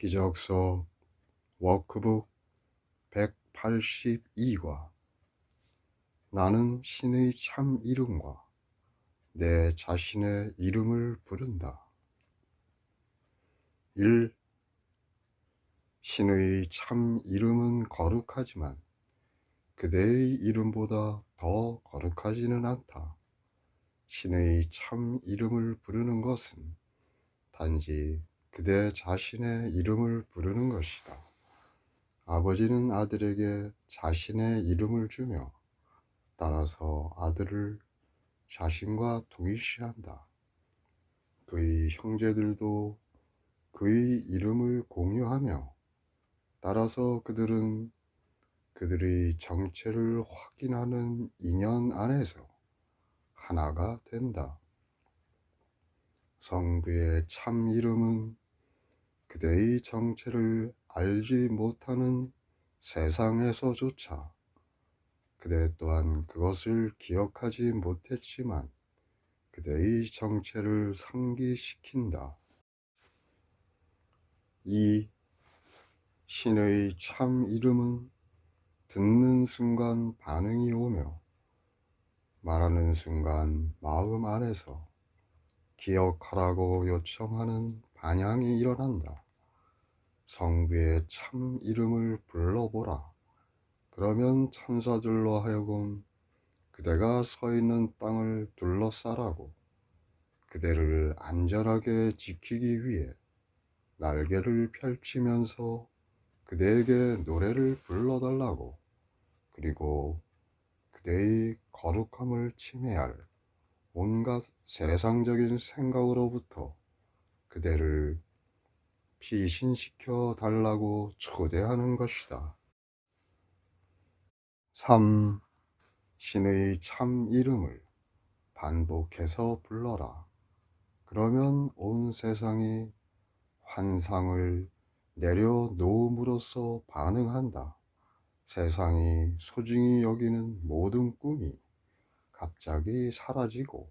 기적서 워크북 182과 나는 신의 참 이름과 내 자신의 이름을 부른다. 1. 신의 참 이름은 거룩하지만 그대의 이름보다 더 거룩하지는 않다. 신의 참 이름을 부르는 것은 단지 그대 자신의 이름을 부르는 것이다. 아버지는 아들에게 자신의 이름을 주며 따라서 아들을 자신과 동일시한다. 그의 형제들도 그의 이름을 공유하며 따라서 그들은 그들의 정체를 확인하는 인연 안에서 하나가 된다. 성부의 참 이름은 그대의 정체를 알지 못하는 세상에서조차 그대 또한 그것을 기억하지 못했지만 그대의 정체를 상기시킨다. 2. 신의 참 이름은 듣는 순간 반응이 오며 말하는 순간 마음 안에서 기억하라고 요청하는 반향이 일어난다. 성부의 참 이름을 불러보라. 그러면 천사들로 하여금 그대가 서 있는 땅을 둘러싸라고 그대를 안전하게 지키기 위해 날개를 펼치면서 그대에게 노래를 불러달라고, 그리고 그대의 거룩함을 침해할 온갖 세상적인 생각으로부터 그대를 피신시켜 달라고 초대하는 것이다. 3. 신의 참 이름을 반복해서 불러라. 그러면 온 세상이 환상을 내려놓음으로써 반응한다. 세상이 소중히 여기는 모든 꿈이 갑자기 사라지고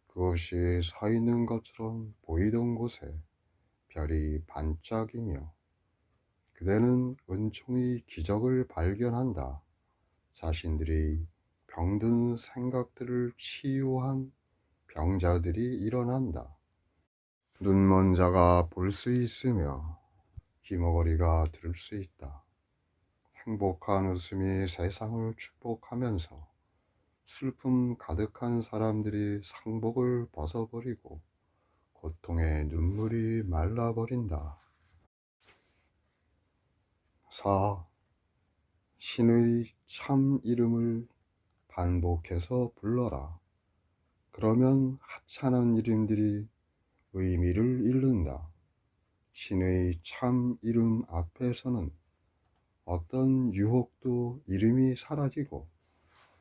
그것이 서 있는 것처럼 보이던 곳에 별이 반짝이며 그대는 은총의 기적을 발견한다. 자신들이 병든 생각들을 치유한 병자들이 일어난다. 눈먼 자가 볼 수 있으며 귀머거리가 들을 수 있다. 행복한 웃음이 세상을 축복하면서 슬픔 가득한 사람들이 상복을 벗어버리고 고통의 눈물이 말라버린다. 4. 신의 참 이름을 반복해서 불러라. 그러면 하찮은 이름들이 의미를 잃는다. 신의 참 이름 앞에서는 어떤 유혹도 이름이 사라지고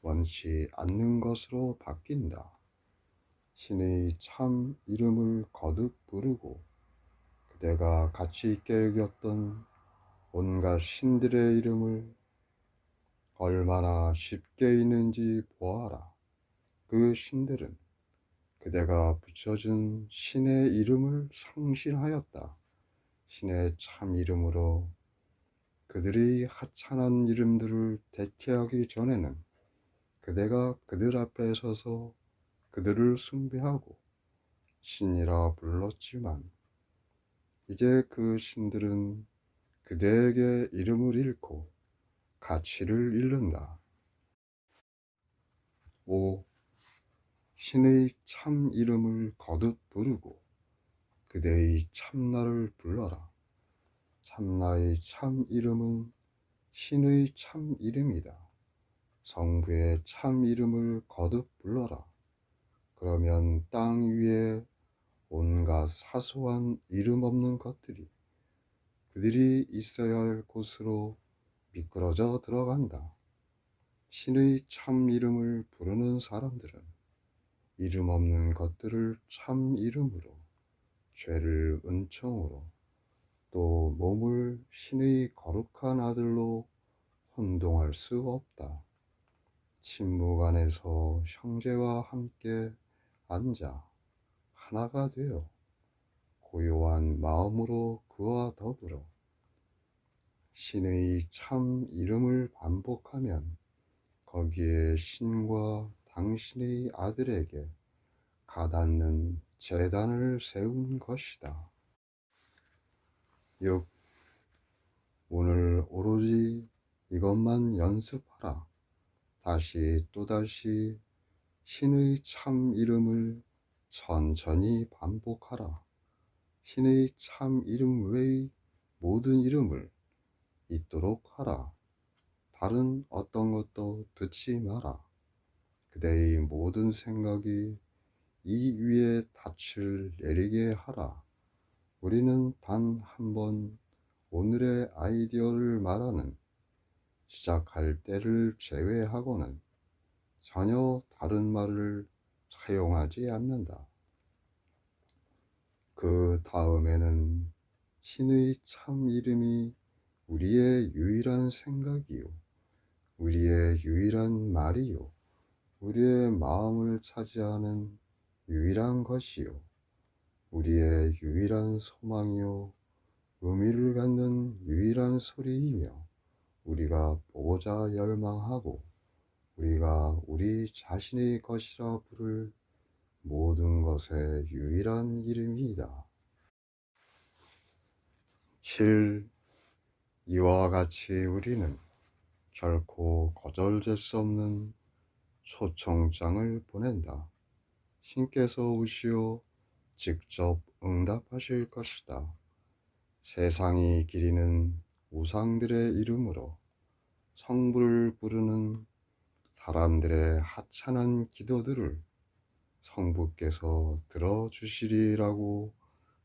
원치 않는 것으로 바뀐다. 신의 참 이름을 거듭 부르고 그대가 가치 있게 여겼던 온갖 신들의 이름을 얼마나 쉽게 있는지 보아라. 그 신들은 그대가 붙여준 신의 이름을 상실하였다. 신의 참 이름으로 그들의 하찮은 이름들을 대체하기 전에는 그대가 그들 앞에 서서 그들을 숭배하고 신이라 불렀지만 이제 그 신들은 그대에게 이름을 잃고 가치를 잃는다. 5. 신의 참 이름을 거듭 부르고 그대의 참나를 불러라. 참나의 참 이름은 신의 참 이름이다. 성부의 참 이름을 거듭 불러라. 그러면 땅 위에 온갖 사소한 이름 없는 것들이 그들이 있어야 할 곳으로 미끄러져 들어간다. 신의 참 이름을 부르는 사람들은 이름 없는 것들을 참 이름으로, 죄를 은총으로, 또 몸을 신의 거룩한 아들로 혼동할 수 없다. 침묵 안에서 형제와 함께 앉아 하나가 되어 고요한 마음으로 그와 더불어 신의 참 이름을 반복하면 거기에 신과 당신의 아들에게 가닿는 제단을 세운 것이다. 6. 오늘 오로지 이것만 연습하라. 다시 또다시 신의 참 이름을 천천히 반복하라. 신의 참 이름 외의 모든 이름을 잊도록 하라. 다른 어떤 것도 듣지 마라. 그대의 모든 생각이 이 위에 닻을 내리게 하라. 우리는 단 한 번 오늘의 아이디어를 말하는 시작할 때를 제외하고는 전혀 다른 말을 사용하지 않는다. 그 다음에는 신의 참 이름이 우리의 유일한 생각이요, 우리의 유일한 말이요, 우리의 마음을 차지하는 유일한 것이요, 우리의 유일한 소망이요, 의미를 갖는 유일한 소리이며, 우리가 보고자 열망하고 우리가 우리 자신의 것이라 부를 모든 것의 유일한 이름이다. 7. 이와 같이 우리는 결코 거절될 수 없는 초청장을 보낸다. 신께서 오시어 직접 응답하실 것이다. 세상이 기리는 우상들의 이름으로 성부를 부르는 사람들의 하찮은 기도들을 성부께서 들어주시리라고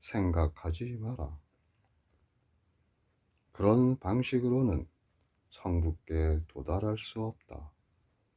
생각하지 마라. 그런 방식으로는 성부께 도달할 수 없다.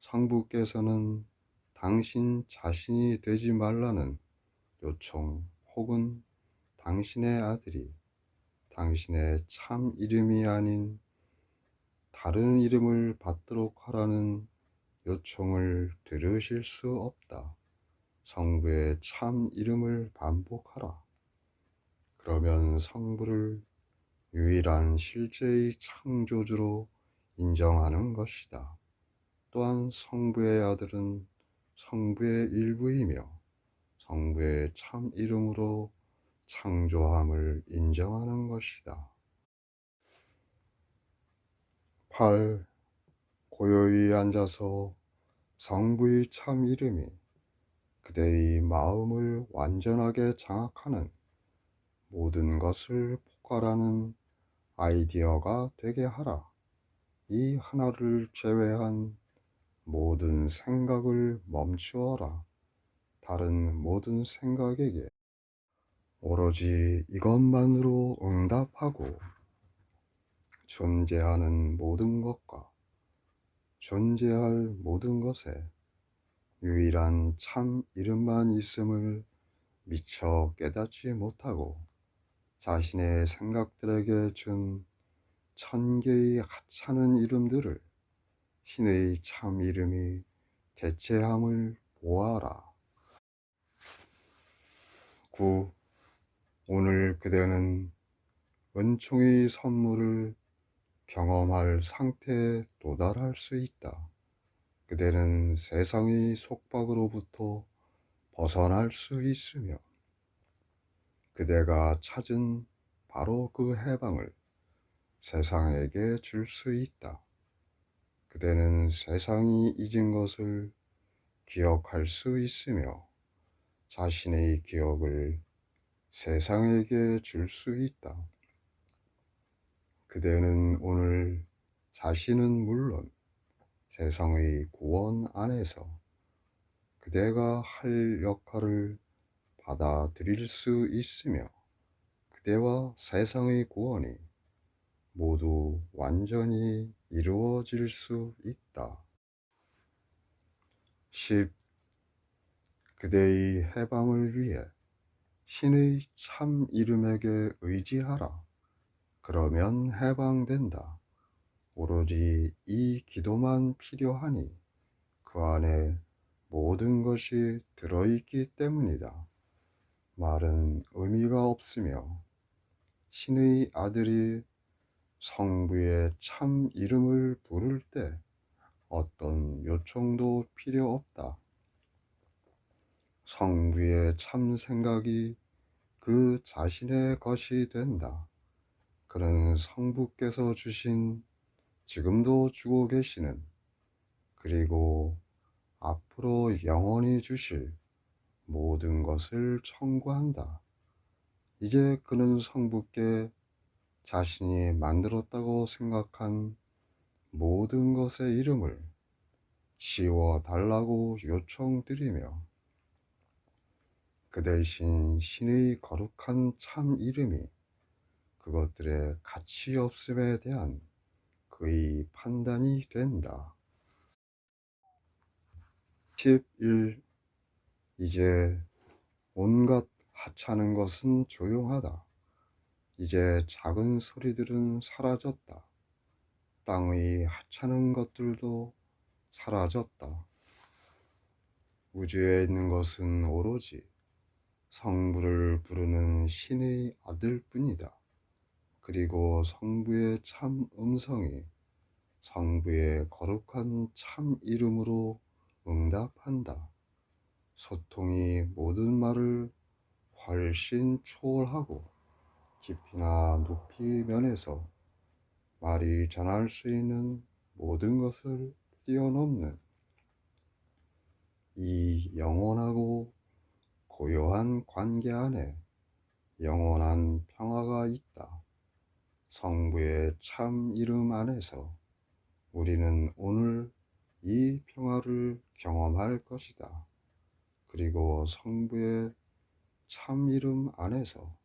성부께서는 당신 자신이 되지 말라는 요청 혹은 당신의 아들이 당신의 참 이름이 아닌 다른 이름을 받도록 하라는 요청을 들으실 수 없다. 성부의 참 이름을 반복하라. 그러면 성부를 유일한 실제의 창조주로 인정하는 것이다. 또한 성부의 아들은 성부의 일부이며 성부의 참 이름으로 창조함을 인정하는 것이다. 8. 고요히 앉아서 성부의 참 이름이 그대의 마음을 완전하게 장악하는 모든 것을 포괄하는 아이디어가 되게 하라. 이 하나를 제외한 모든 생각을 멈추어라. 다른 모든 생각에게 오로지 이것만으로 응답하고 존재하는 모든 것과 존재할 모든 것에 유일한 참 이름만 있음을 미처 깨닫지 못하고 자신의 생각들에게 준 1000개의 하찮은 이름들을 신의 참 이름이 대체함을 보아라. 9. 오늘 그대는 은총의 선물을 경험할 상태에 도달할 수 있다. 그대는 세상의 속박으로부터 벗어날 수 있으며 그대가 찾은 바로 그 해방을 세상에게 줄 수 있다. 그대는 세상이 잊은 것을 기억할 수 있으며 자신의 기억을 세상에게 줄 수 있다. 그대는 오늘 자신은 물론 세상의 구원 안에서 그대가 할 역할을 받아들일 수 있으며 그대와 세상의 구원이 모두 완전히 이루어질 수 있다. 10. 그대의 해방을 위해 신의 참 이름에게 의지하라. 그러면 해방된다. 오로지 이 기도만 필요하니 그 안에 모든 것이 들어있기 때문이다. 말은 의미가 없으며 신의 아들이 성부의 참 이름을 부를 때 어떤 요청도 필요 없다. 성부의 참 생각이 그 자신의 것이 된다. 그는 성부께서 주신, 지금도 주고 계시는, 그리고 앞으로 영원히 주실 모든 것을 청구한다. 이제 그는 성부께 자신이 만들었다고 생각한 모든 것의 이름을 지워 달라고 요청드리며 그 대신 신의 거룩한 참 이름이 그것들의 가치 없음에 대한 그의 판단이 된다. 11. 이제 온갖 하찮은 것은 조용하다. 이제 작은 소리들은 사라졌다. 땅의 하찮은 것들도 사라졌다. 우주에 있는 것은 오로지 성부를 부르는 신의 아들뿐이다. 그리고 성부의 참 음성이 성부의 거룩한 참 이름으로 응답한다. 소통이 모든 말을 훨씬 초월하고 깊이나 높이 면에서 말이 전할 수 있는 모든 것을 뛰어넘는 이 영원하고 고요한 관계 안에 영원한 평화가 있다. 성부의 참 이름 안에서 우리는 오늘 이 평화를 경험할 것이다. 그리고 성부의 참 이름 안에서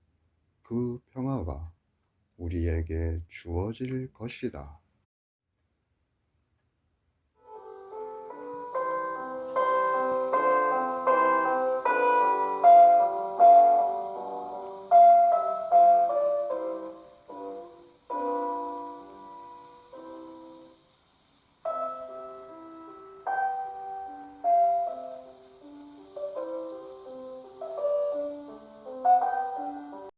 그 평화가 우리에게 주어질 것이다.